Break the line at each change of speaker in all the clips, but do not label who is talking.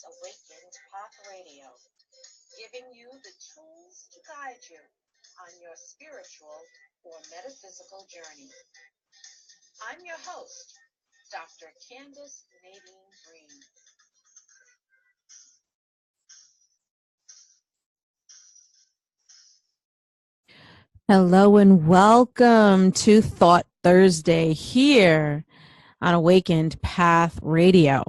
Awakened Path Radio, giving you the tools to guide you on your spiritual or metaphysical journey. I'm your host, Dr. Candace Nadine Green.
Hello and welcome to Thought Thursday here on Awakened Path Radio.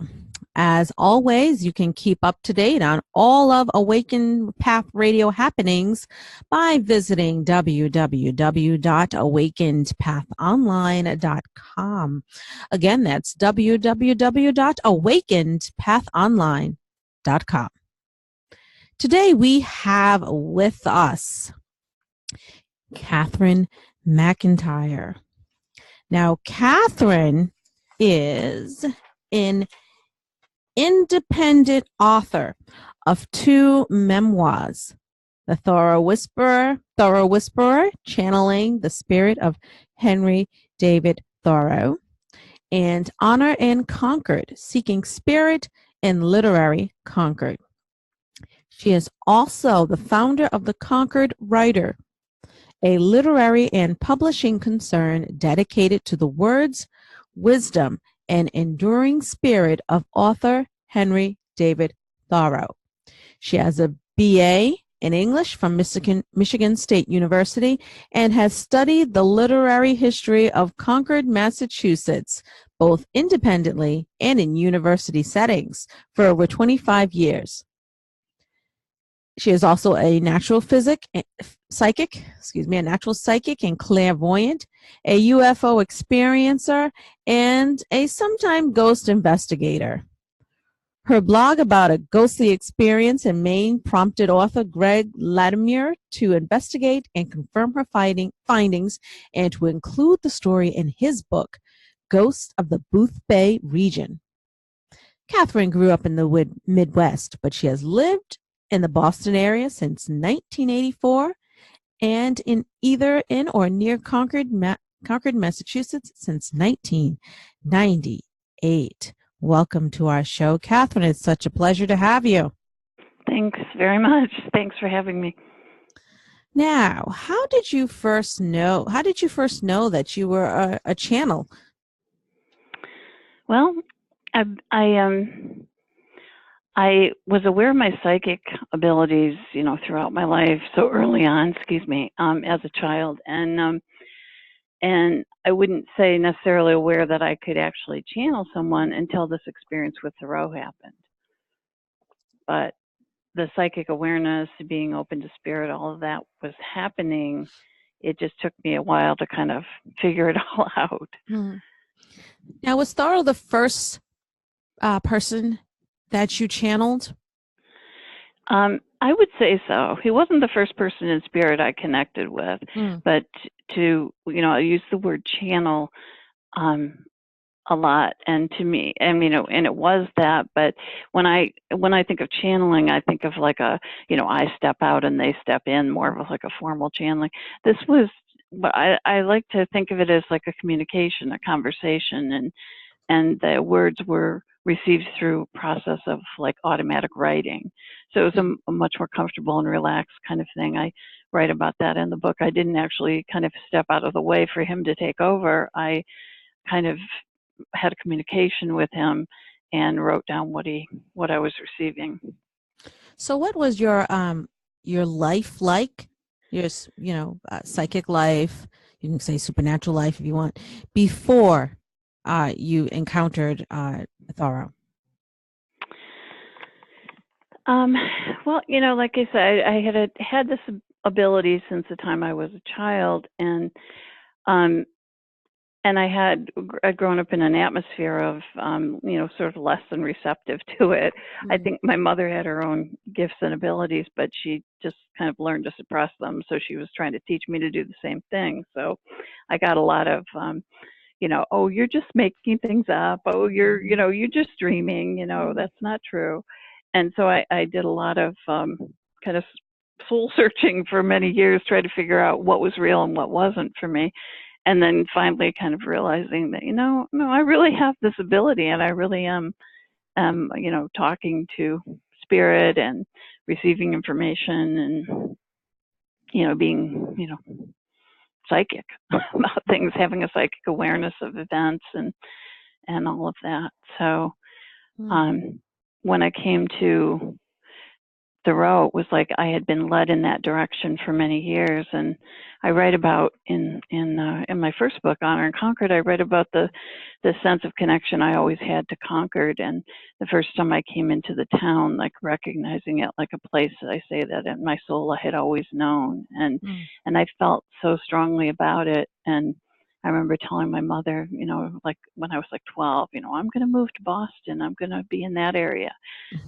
As always, you can keep up to date on all of Awakened Path Radio happenings by visiting www.awakenedpathonline.com. Again, that's www.awakenedpathonline.com. Today we have with us Cathryn McIntyre. Now, Cathryn is an independent author of two memoirs, The Thoreau Whisperer, channeling the spirit of Henry David Thoreau, and Honor in Concord, seeking spirit in Literary Concord. She is also the founder of the Concord Writer, a literary and publishing concern dedicated to the words, wisdom, and enduring spirit of author Henry David Thoreau. She has a BA in English from Michigan State University and has studied the literary history of Concord, Massachusetts, both independently and in university settings for over 25 years. She is also a natural psychic and clairvoyant, a UFO experiencer, and a sometime ghost investigator. Her blog about a ghostly experience in Maine prompted author Greg Latimer to investigate and confirm her findings and to include the story in his book, Ghosts of the Boothbay Region. Cathryn grew up in the Midwest, but she has lived in the Boston area since 1984 and in either in or near Concord, Massachusetts since 1998. Welcome to our show, Cathryn. It's such a pleasure to have you.
Thanks very much. Thanks for having me.
Now, how did you first know that you were a channel?
Well, I was aware of my psychic abilities, throughout my life, so early on, as a child, and I wouldn't say necessarily aware that I could actually channel someone until this experience with Thoreau happened. But the psychic awareness, being open to spirit, all of that was happening. It just took me a while to kind of figure it all out.
Now, was Thoreau the first person that you channeled?
I would say so. He wasn't the first person in spirit I connected with, but I use the word channel a lot, and to me, and it was that. But when I think of channeling, I think of like a, I step out and they step in, more of like a formal channeling. This was, I like to think of it as like a communication, a conversation, and the words were received through a process of like automatic writing. So it was a much more comfortable and relaxed kind of thing. I write about that in the book. I didn't actually kind of step out of the way for him to take over. I kind of had a communication with him and wrote down what I was receiving.
So what was your life like? Your psychic life, you can say supernatural life if you want, before you encountered Thoreau?
Well, like I said, I had this ability since the time I was a child, and I'd grown up in an atmosphere of, sort of less than receptive to it. I think my mother had her own gifts and abilities, but she just kind of learned to suppress them. So she was trying to teach me to do the same thing. So I got a lot of, oh, you're just making things up. Oh, you're just dreaming. That's not true. And so I did a lot of kind of soul searching for many years, trying to figure out what was real and what wasn't for me. And then finally kind of realizing that, no, I really have this ability and I really am you know, talking to spirit and receiving information and, you know, being, you know, psychic about things, having a psychic awareness of events and all of that. So when I came to Thoreau, it was like I had been led in that direction for many years. And I write about in my first book, Honor and Concord, I write about the sense of connection I always had to Concord. And the first time I came into the town, like recognizing it like a place that I say that in my soul I had always known. And I felt so strongly about it. And I remember telling my mother, you know, like when I was like 12, you know, I'm going to move to Boston. I'm going to be in that area.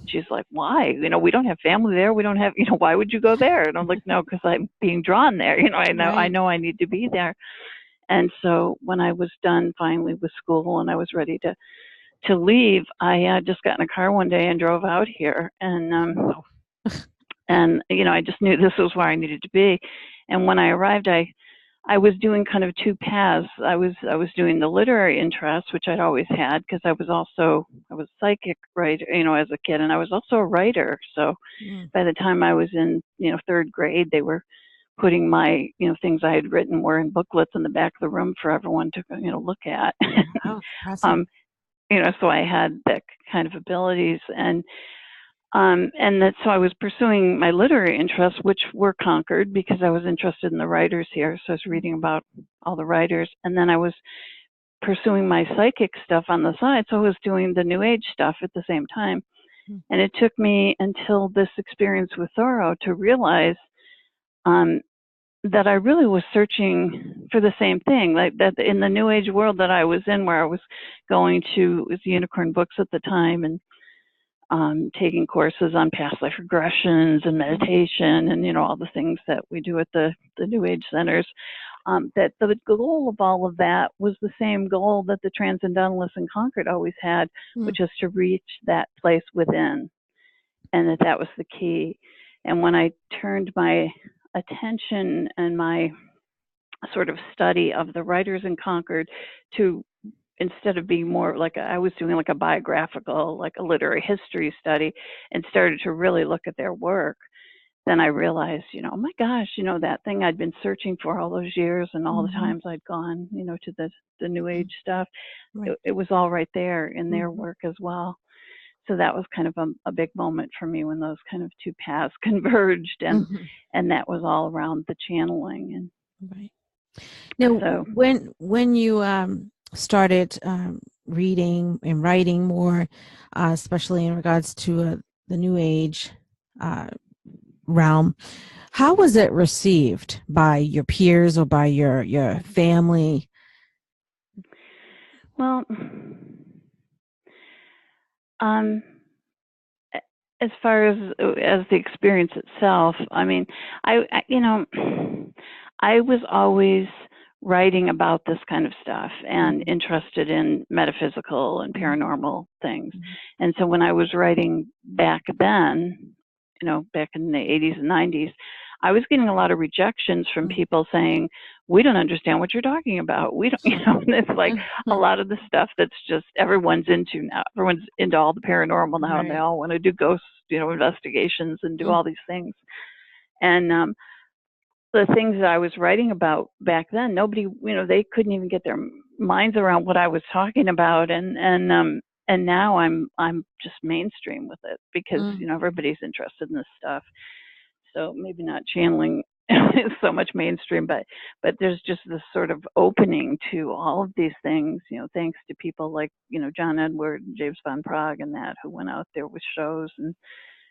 She's like, why? You know, we don't have family there. We don't have, you know, why would you go there? And I'm like, no, because I'm being drawn there. You know, I know I need to be there. And so when I was done finally with school and I was ready to leave, I just got in a car one day and drove out here. And and you know, I just knew this was where I needed to be. And when I arrived, I was doing kind of two paths. I was doing the literary interest, which I'd always had, because I was psychic, right, you know, as a kid, and I was also a writer. So by the time I was in, you know, third grade, they were putting my, you know, things I had written were in booklets in the back of the room for everyone to, you know, look at.
Oh, awesome.
You know, so I had that kind of abilities, and so I was pursuing my literary interests, which were Concord, because I was interested in the writers here. So I was reading about all the writers. And then I was pursuing my psychic stuff on the side. So I was doing the New Age stuff at the same time. And it took me until this experience with Thoreau to realize that I really was searching for the same thing, like that in the New Age world that I was in, where I was going to, it was Unicorn Books at the time, and taking courses on past life regressions and meditation and, you know, all the things that we do at the New Age centers, that the goal of all of that was the same goal that the Transcendentalists in Concord always had, which is to reach that place within, and that was the key. And when I turned my attention and my sort of study of the writers in Concord to, instead of being more like I was doing like a biographical, like a literary history study, and started to really look at their work, then I realized, you know, oh my gosh, you know, that thing I'd been searching for all those years and all the times I'd gone, you know, to the New Age stuff, it was all right there in their work as well. So that was kind of a big moment for me when those kind of two paths converged, and that was all around the channeling. And
now,
so
when you started reading and writing more, especially in regards to the New Age realm, how was it received by your peers or by your family?
Well, as far as the experience itself, I mean, I you know, I was always writing about this kind of stuff and interested in metaphysical and paranormal things. And so when I was writing back then, you know, back in the 80s and 90s, I was getting a lot of rejections from people saying, we don't understand what you're talking about. We don't, you know, and it's like a lot of the stuff that's just everyone's into now. Everyone's into all the paranormal now, and they all want to do ghost, you know, investigations and do all these things. And the things that I was writing about back then, nobody, you know, they couldn't even get their minds around what I was talking about. And now I'm just mainstream with it because, you know, everybody's interested in this stuff. So maybe not channeling is so much mainstream, but there's just this sort of opening to all of these things, you know, thanks to people like, you know, John Edward and James Van Praagh and that, who went out there with shows and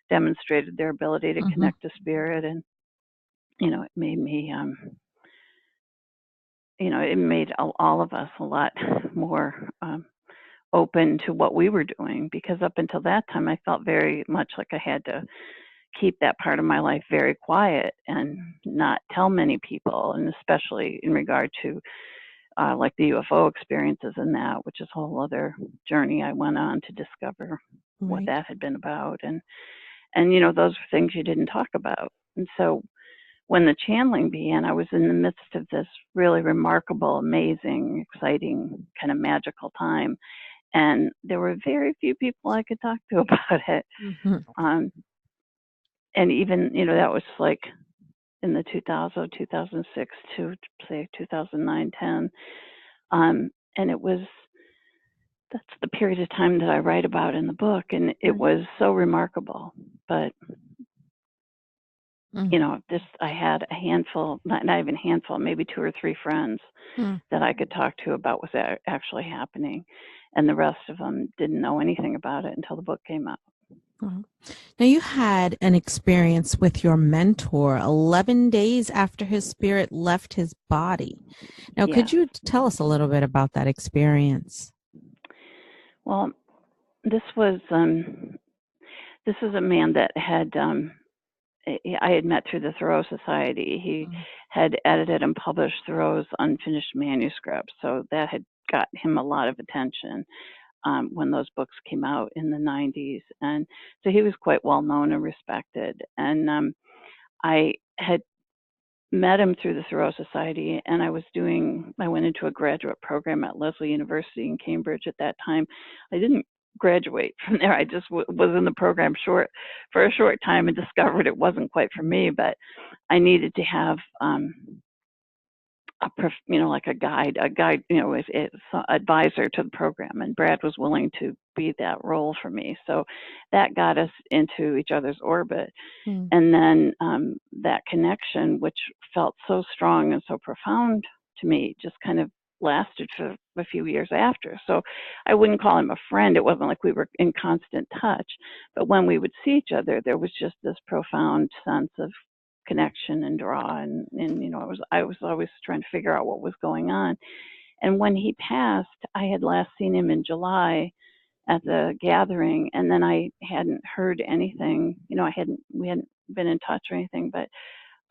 demonstrated their ability to connect to spirit. And, you know, it made me, you know, it made all of us a lot more open to what we were doing, because up until that time, I felt very much like I had to keep that part of my life very quiet and not tell many people, and especially in regard to like the UFO experiences and that, which is a whole other journey I went on to discover what that had been about. And you know, those were things you didn't talk about. And so when the channeling began, I was in the midst of this really remarkable, amazing, exciting, kind of magical time. And there were very few people I could talk to about it. And even, that was like in the 2006 to say 2009, 10. And that's the period of time that I write about in the book. And it was so remarkable. But, I had a handful, not even a handful, maybe 2 or 3 friends that I could talk to about what was actually happening. And the rest of them didn't know anything about it until the book came out.
Now, you had an experience with your mentor 11 days after his spirit left his body. Now, could you tell us a little bit about that experience?
Well, this is a man that had, I had met through the Thoreau Society. He had edited and published Thoreau's unfinished manuscript, so that had got him a lot of attention when those books came out in the 90s. And so he was quite well known and respected. And I had met him through the Thoreau Society, and I went into a graduate program at Lesley University in Cambridge at that time. I didn't graduate from there. I just was in the program for a short time and discovered it wasn't quite for me, but I needed to have like a guide, advisor to the program, and Brad was willing to be that role for me. So that got us into each other's orbit. And then that connection, which felt so strong and so profound to me, just kind of lasted for a few years after. So I wouldn't call him a friend. It wasn't like we were in constant touch, but when we would see each other, there was just this profound sense of connection and draw, and I was always trying to figure out what was going on. And when he passed, I had last seen him in July at the gathering, and then I hadn't heard anything. We hadn't been in touch or anything, but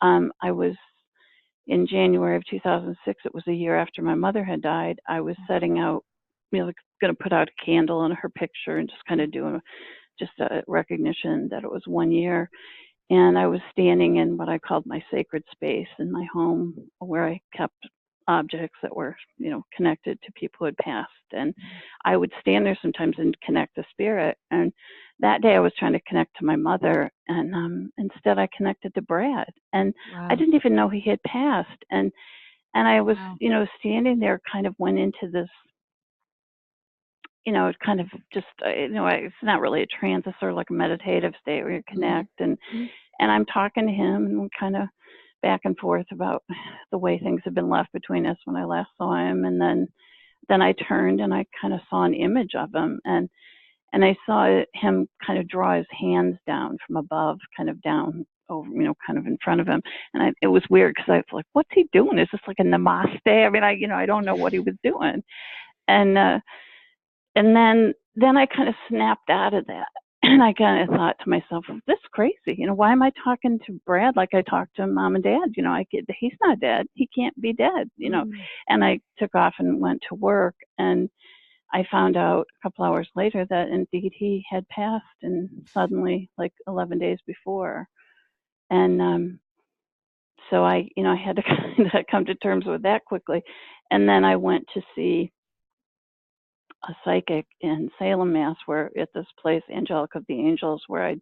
I was in January of 2006. It was a year after my mother had died. I was setting out, going to put out a candle in her picture and just kind of doing just a recognition that it was 1 year. And I was standing in what I called my sacred space in my home, where I kept objects that were, connected to people who had passed. And I would stand there sometimes and connect to spirit. And that day I was trying to connect to my mother, and instead I connected to Brad. And I didn't even know he had passed. And I was, standing there, kind of went into this, kind of just, it's not really a trance, it's sort of like a meditative state where you connect. And I'm talking to him, and kind of back and forth about the way things had been left between us when I last saw him. And then I turned and I kind of saw an image of him, and I saw him kind of draw his hands down from above, kind of down over, kind of in front of him. And it was weird because I was like, what's he doing? Is this like a namaste? I mean, I don't know what he was doing. And then I kind of snapped out of that. And I kind of thought to myself, this is crazy. Why am I talking to Brad like I talked to Mom and Dad? He's not dead. He can't be dead, And I took off and went to work. And I found out a couple hours later that indeed he had passed, and suddenly, like 11 days before. And so I had to kind of come to terms with that quickly. And then I went to see a psychic in Salem, Mass, where at this place, Angelic of the Angels, where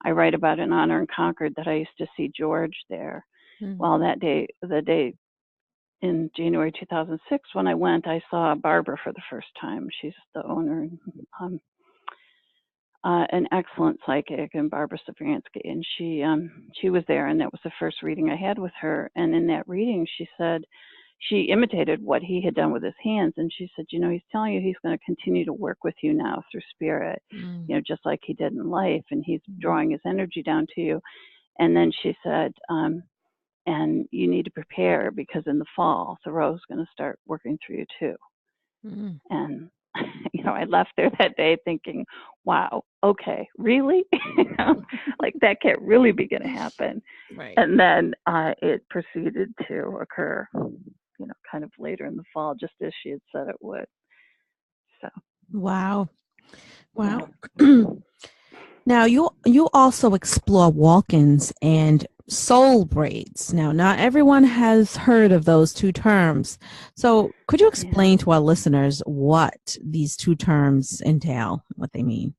I write about in Honor in Concord, that I used to see George there. Well, the day in January 2006, when I went, I saw Barbara for the first time. She's the owner, an excellent psychic, and Barbara Safransky, and she was there, and that was the first reading I had with her. And in that reading, she said, she imitated what he had done with his hands, and she said, he's telling you he's going to continue to work with you now through spirit, just like he did in life, and he's drawing his energy down to you. And then she said, and you need to prepare, because in the fall, Thoreau's going to start working through you too. And I left there that day thinking, wow, okay, really? Like that can't really be going to happen. Right. And then it proceeded to occur, kind of later in the fall, just as she had said it would. So.
Wow. Now you also explore walk-ins and soul braids. Now, not everyone has heard of those two terms. So could you explain to our listeners what these two terms entail, what they mean?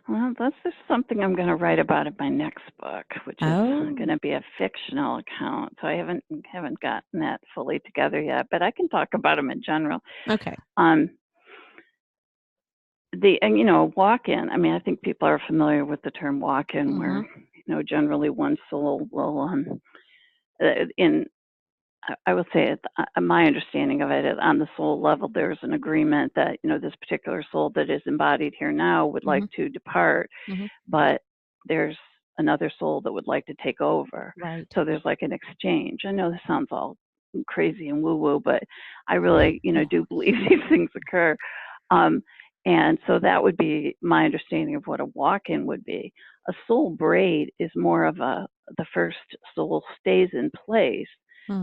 Well, that's just something I'm going to write about in my next book, which is going to be a fictional account. So I haven't gotten that fully together yet, but I can talk about them in general.
Okay.
Walk-in. I mean, I think people are familiar with the term walk-in, where generally one soul will I will say it, my understanding of it is on the soul level, there's an agreement that, this particular soul that is embodied here now would like to depart, but there's another soul that would like to take over.
Right.
So there's like an exchange. I know this sounds all crazy and woo-woo, but I really, do believe these things occur. And so that would be my understanding of what a walk-in would be. A soul braid is more of the first soul stays in place,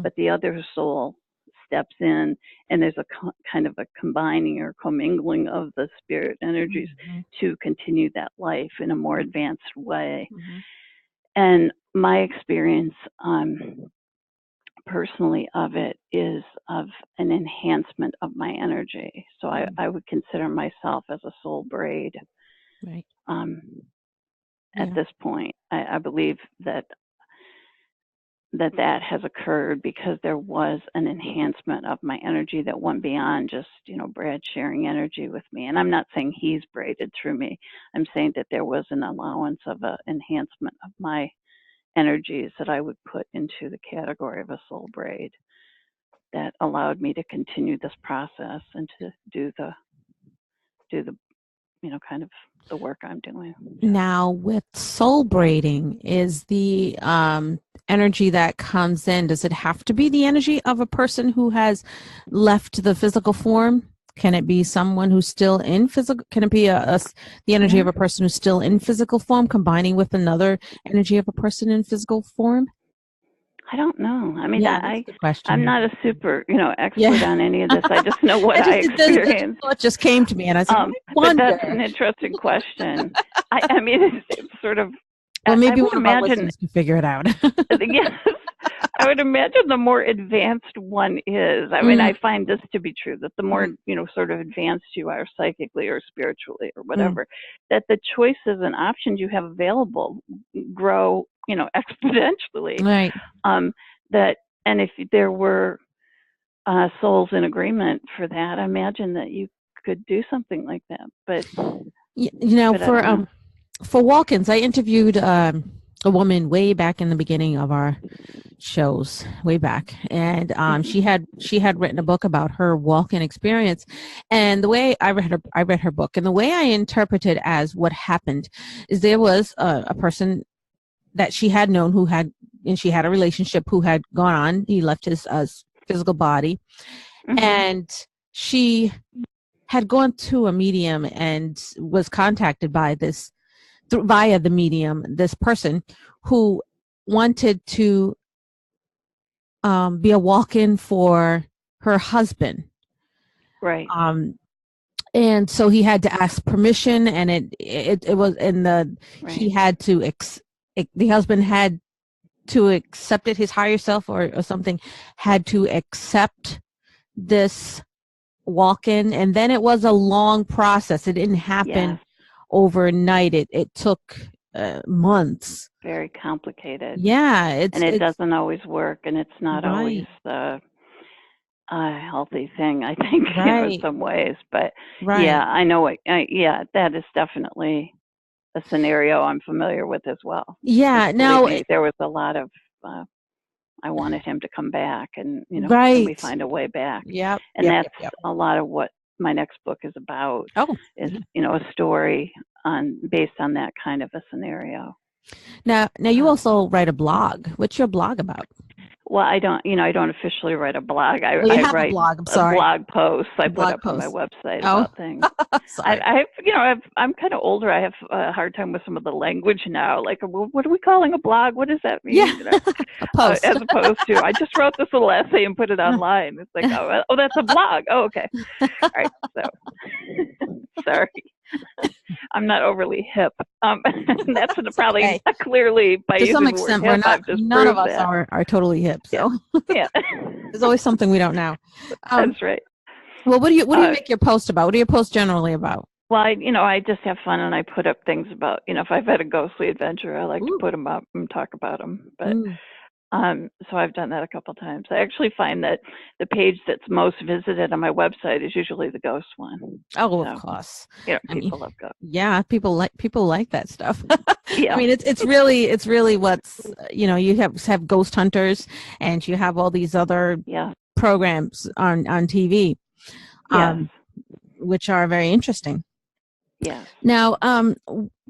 but the other soul steps in, and there's a kind of a combining or commingling of the spirit energies to continue that life in a more advanced way. And my experience personally of it is of an enhancement of my energy. So I would consider myself as a soul braid.
Right.
At this point, I believe that has occurred because there was an enhancement of my energy that went beyond just, Brad sharing energy with me. And I'm not saying he's braided through me. I'm saying that there was an allowance of an enhancement of my energies that I would put into the category of a soul braid that allowed me to continue this process and to do the kind of the work I'm doing.
Now, with soul braiding, is the energy that comes in, does it have to be the energy of a person who has left the physical form? Can it be someone who's still in physical? Can it be the energy of a person who's still in physical form combining with another energy of a person in physical form?
I don't know. I mean,
that's a good question.
I'm not a super, expert on any of this. I just know what I experienced.
It just came to me, and I said,
but that's an interesting question. I mean, it's sort of.
Well, maybe one of our listeners can figure it out.
Yes, I would imagine the more advanced one is. I mean, I find this to be true, that the more, sort of advanced you are psychically or spiritually or whatever, that the choices and options you have available grow, exponentially.
Right.
And if there were souls in agreement for that, I imagine that you could do something like that. But,
for walk-ins, I interviewed a woman way back in the beginning of our shows, way back, and she had written a book about her walk-in experience. And the way I read her book, and the way I interpreted as what happened is there was a person that she had known and she had a relationship who had gone on. He left his physical body, and she had gone to a medium and was contacted by via the medium, this person who wanted to be a walk-in for her husband.
Right.
And so he had to ask permission, and it was he had to the husband had to accept it, his higher self or something had to accept this walk-in, and then it was a long process. It didn't happen overnight. It took months.
Very complicated.
Yeah,
it doesn't always work, and it's not always the healthy thing, I think, in some ways. But I know it. That is definitely a scenario I'm familiar with as well.
Yeah. Now
there was a lot of. I wanted him to come back, and can we find a way back?
Yeah.
And that's a lot of what my next book is about. Is a story based on that kind of a scenario.
Now you also write a blog. What's your blog about?
Well, I don't officially write a blog. I write
blog
posts. I put up on my website about things. I'm kind of older. I have a hard time with some of the language now. Like, what are we calling a blog? What does that mean?
Yeah. A post.
As opposed to, I just wrote this little essay and put it online. It's like, oh, that's a blog. Oh, okay. All right. So, sorry. I'm not overly hip. That's probably
okay.
clearly by
To
using
some
the word
extent,
hip, I've just
none of
proved
us
that.
are totally hip. So
Yeah.
there's always something we don't know.
That's right.
Well, what do you make your post about? What do your post generally about?
Well, I just have fun, and I put up things about, if I've had a ghostly adventure, I like to put them up and talk about them. But so I've done that a couple times. I actually find that the page that's most visited on my website is usually the ghost one.
Oh, of course.
People love ghosts.
Yeah, people like that stuff.
Yeah.
I mean, it's really what's, you have ghost hunters, and you have all these other programs on TV, which are very interesting.
Yeah.
Now,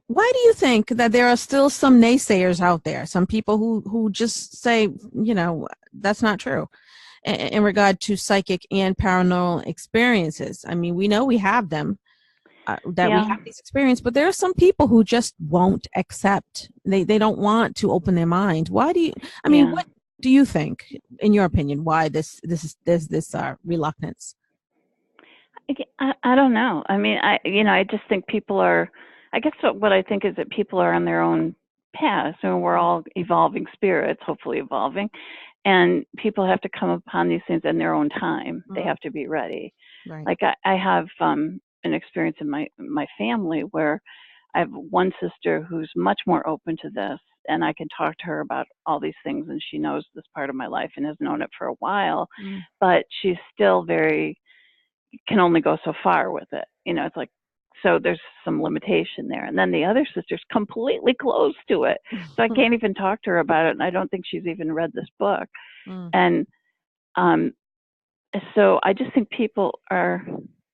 why do you think that there are still some naysayers out there? Some people who just say, that's not true in regard to psychic and paranormal experiences. I mean, we know we have them, we have these experiences, but there are some people who just won't accept. They don't want to open their mind. Why do you? I mean, what do you think, in your opinion, why there's this reluctance?
I don't know. I mean, I just think people are. I guess what I think is that people are on their own path, and we're all evolving spirits, hopefully evolving, and people have to come upon these things in their own time. They have to be ready.
Right.
Like I have an experience in my family where I have one sister who's much more open to this, and I can talk to her about all these things, and she knows this part of my life and has known it for a while, but she's still can only go so far with it. It's like, so there's some limitation there. And then the other sister's completely closed to it. So I can't even talk to her about it. And I don't think she's even read this book. And so I just think people are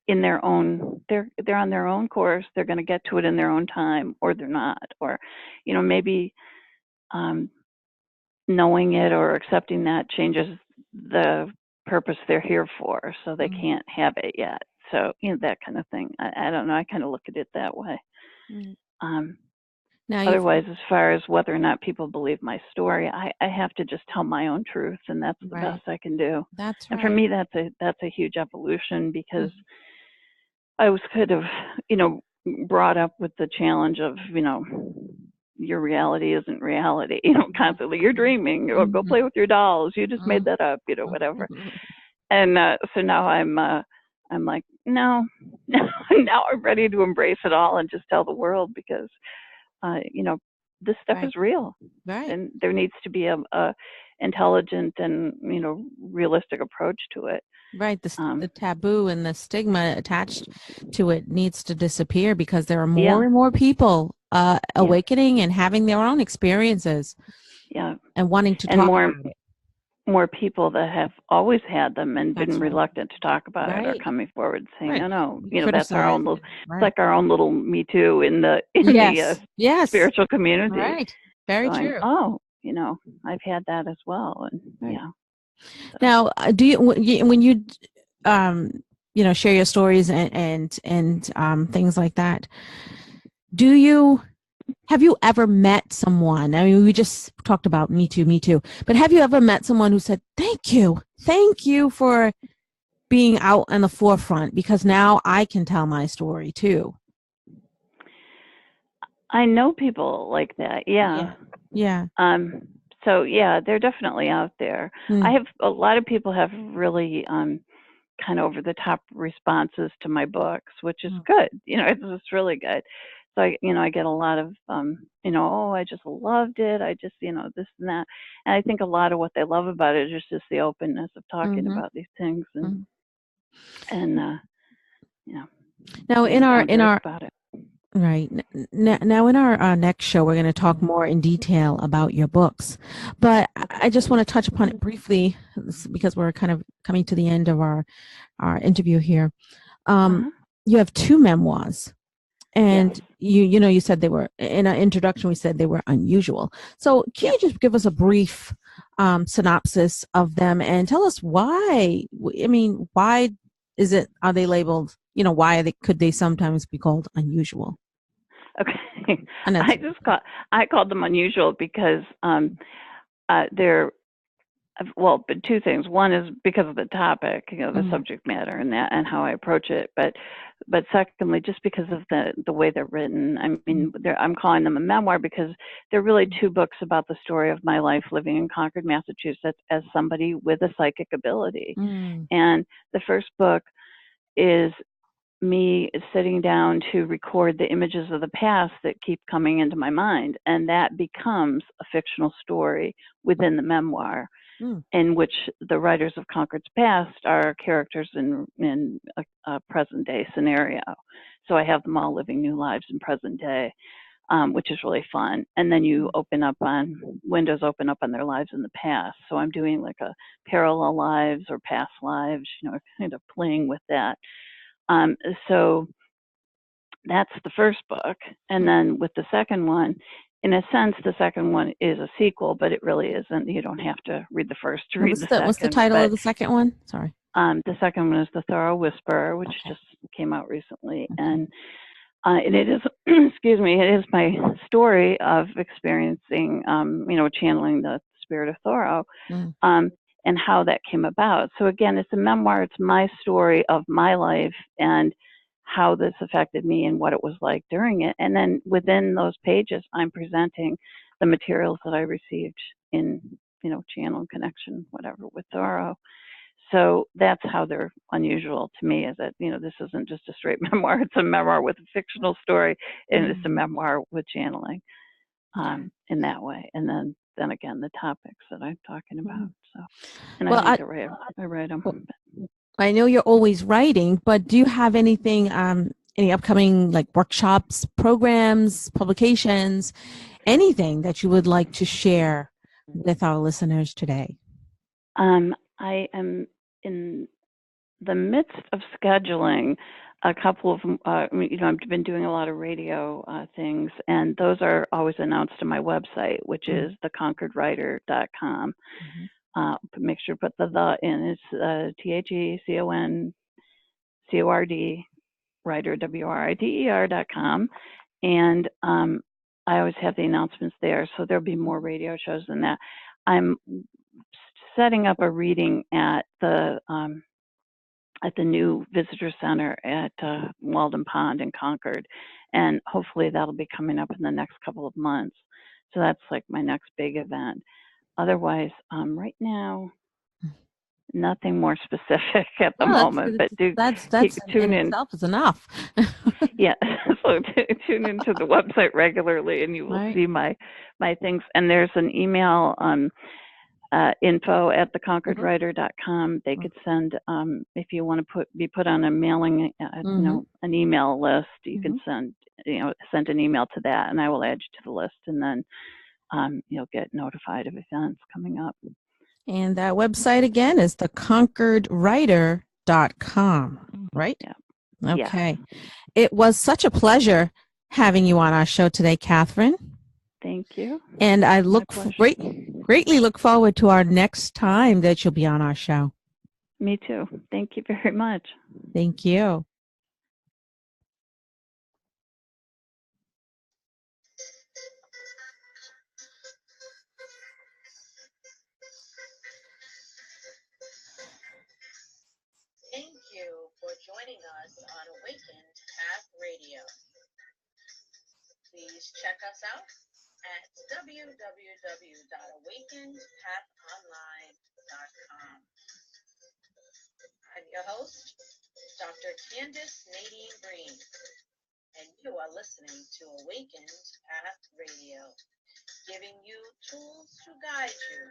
in their own, they're on their own course. They're going to get to it in their own time, or they're not. Or, maybe knowing it or accepting that changes the purpose they're here for, so they can't have it yet. So, that kind of thing. I don't know. I kind of look at it that way. Now, otherwise, as far as whether or not people believe my story, I have to just tell my own truth, and that's the best I can do.
That's
right. And for me, that's a huge evolution, because I was kind of, brought up with the challenge of, your reality isn't reality, constantly. You're dreaming, or go play with your dolls. You just made that up, whatever. And so now I'm like, no, now I'm ready to embrace it all and just tell the world, because, this stuff is real.
Right.
And there needs to be a intelligent and, realistic approach to it.
Right. The taboo and the stigma attached to it needs to disappear, because there are more and more people awakening and having their own experiences. Yeah. And wanting to talk about it.
More people that have always had them and been reluctant to talk about it are coming forward saying, no, that's our own little, it's like our own little Me Too in the spiritual community.
Right. Very true.
Oh, I've had that as well. And So.
Now, do you, when you, share your stories and things like that, have you ever met someone? I mean, we just talked about Me Too, but have you ever met someone who said, thank you for being out in the forefront, because now I can tell my story too?
I know people like that. Yeah. So they're definitely out there. I have a lot of people have really kind of over the top responses to my books, which is good. It's really good. So I get a lot of I just loved it. I just this and that. And I think a lot of what they love about it is just the openness of talking about these things and
now in our
about it.
Right. Now, in our next show, we're going to talk more in detail about your books. But I just want to touch upon it briefly, because we're kind of coming to the end of our interview here. You have 2 memoirs. And you said they were, in our introduction, we said they were unusual. So can you just give us a brief synopsis of them and tell us why? I mean, why are they labeled, could they sometimes be called unusual?
Okay. I called them unusual because they're well, but two things. One is because of the topic, the
Mhm.
subject matter and that and how I approach it. But secondly, just because of the way they're written. I mean, I'm calling them a memoir because they're really two books about the story of my life living in Concord, Massachusetts, as somebody with a psychic ability.
Mm.
And the first book is me sitting down to record the images of the past that keep coming into my mind, and that becomes a fictional story within the memoir, in which the writers of Concord's past are characters in a present day scenario. So I have them all living new lives in present day, which is really fun. And then you windows open up on their lives in the past. So I'm doing like a parallel lives or past lives, kind of playing with that. So that's the first book. And then with the second one, in a sense, the second one is a sequel, but it really isn't. You don't have to read the first to read the second.
What's the title of the second one? Sorry.
The second one is The Thoreau Whisperer, which just came out recently. And it is, excuse me, it is my story of experiencing, channeling the spirit of Thoreau. And how that came about. So again, it's a memoir. It's my story of my life and how this affected me and what it was like during it. And then within those pages, I'm presenting the materials that I received in, channel connection, whatever, with Thoreau. So that's how they're unusual to me, is that, this isn't just a straight memoir. It's a memoir with a fictional story, and it's a memoir with channeling in that way. And then again, the topics that I'm talking about. So, and I need to write. I write them.
I know you're always writing, but do you have anything, any upcoming like workshops, programs, publications, anything that you would like to share with our listeners today?
I am in the midst of scheduling a couple of, I've been doing a lot of radio things, and those are always announced on my website, which is theconcordwriter.com. Make sure to put the in. It's THECONCORD writer, WRITER.com. And I always have the announcements there, so there'll be more radio shows than that. I'm setting up a reading at the new visitor center at Walden Pond in Concord, and hopefully that'll be coming up in the next couple of months. So that's like my next big event. Otherwise, right now, nothing more specific at the moment. But
that's
tune
in
in.
Itself is enough.
Yeah, so tune into the website regularly, and you will see my things. And there's an email info at theconcordwriter.com. They could send, if you want to be put on a mailing, an email list, you can send an email to that, and I will add you to the list, and then you'll get notified of events coming up.
And that website again is theconcordwriter.com, right?
Yeah.
Okay. Yeah. It was such a pleasure having you on our show today, Cathryn.
Thank you.
And I greatly look forward to our next time that you'll be on our show.
Me too. Thank you very much.
Thank you.
Thank you for joining us on Awakened Path Radio. Please check us out at www.awakenedpathonline.com. I'm your host, Dr. Candace Nadine Green, and you are listening to Awakened Path Radio, giving you tools to guide you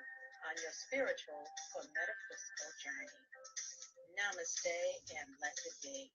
on your spiritual or metaphysical journey. Namaste and blessed be.